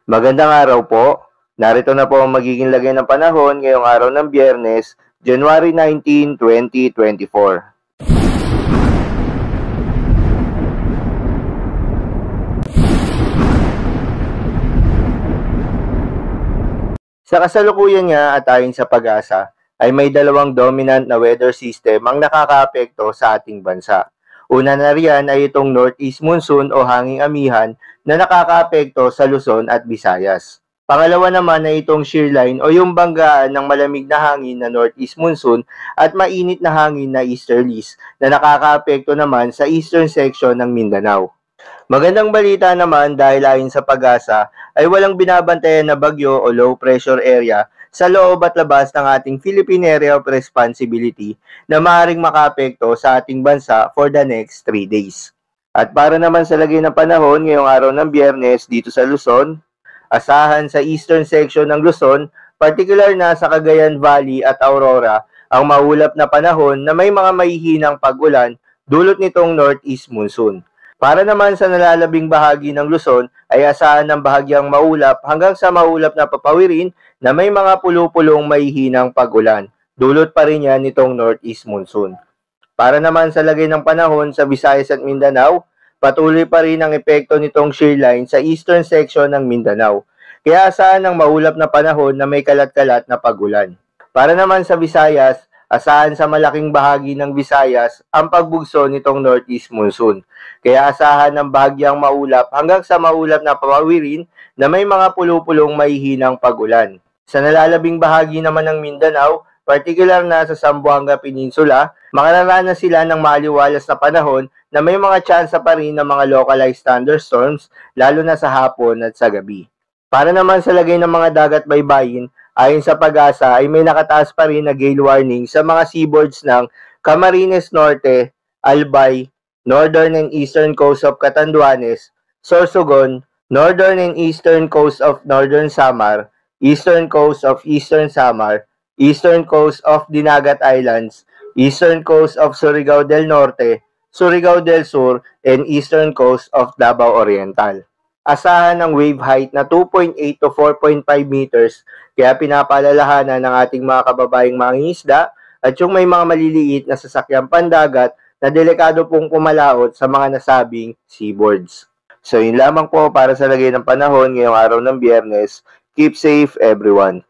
Magandang araw po. Narito na po ang magiging lagay ng panahon ngayong araw ng Biyernes, January 19, 2024. Sa kasalukuyan nga at ayon sa Pag-asa, ay may dalawang dominant na weather system ang nakakaapekto sa ating bansa. Una na riyan ay itong Northeast Monsoon o hanging amihan na nakakaapekto sa Luzon at Visayas. Pangalawa naman ay itong shear line o yung banggaan ng malamig na hangin na Northeast Monsoon at mainit na hangin na Easterlies na nakakaapekto naman sa eastern section ng Mindanao. Magandang balita naman dahil ayon sa Pag-asa ay walang binabantayan na bagyo o low pressure area sa loob at labas ng ating Philippine Area of Responsibility na maaaring makaapekto sa ating bansa for the next 3 days. At para naman sa lagay ng panahon ngayong araw ng Biyernes dito sa Luzon, asahan sa eastern section ng Luzon, particular na sa Cagayan Valley at Aurora, ang maulap na panahon na may mga mahihinang pag-ulan dulot nitong northeast monsoon. Para naman sa nalalabing bahagi ng Luzon ay asahan ng bahagyang maulap hanggang sa maulap na papawirin na may mga pulo-pulong mahihinang pag-ulan. Dulot pa rin yan nitong northeast monsoon. Para naman sa lagay ng panahon sa Visayas at Mindanao, patuloy pa rin ang epekto nitong shear line sa eastern section ng Mindanao. Kaya asahan ng maulap na panahon na may kalat-kalat na pag-ulan. Para naman sa Visayas, asahan sa malaking bahagi ng Visayas ang pagbugso nitong northeast monsoon. Kaya asahan ng bahagyang maulap hanggang sa maulap na papawirin na may mga pulo-pulong mahihinang pag-ulan. Sa nalalabing bahagi naman ng Mindanao, particular na sa Zamboanga Peninsula, makararanas sila ng maaliwalas na panahon na may mga tsansa pa rin ng mga localized thunderstorms lalo na sa hapon at sa gabi. Para naman sa lagay ng mga dagat baybayin, ayon sa Pag-asa ay may nakataas pa rin na gale warning sa mga seaboards ng Camarines Norte, Albay, northern and eastern coast of Catanduanes, Sorsogon, northern and eastern coast of Northern Samar, eastern coast of Eastern Samar, eastern coast of Dinagat Islands, eastern coast of Surigao del Norte, Surigao del Sur, and eastern coast of Davao Oriental. Asahan ng wave height na 2.8 to 4.5 meters, kaya pinapaalalahanan ng ating mga kababayang mangingisda at yung may mga maliliit na sasakyang pandagat na delikado pong pumalaot sa mga nasabing seaboards. So yun lamang po para sa lagay ng panahon ngayong araw ng Biyernes. Keep safe everyone.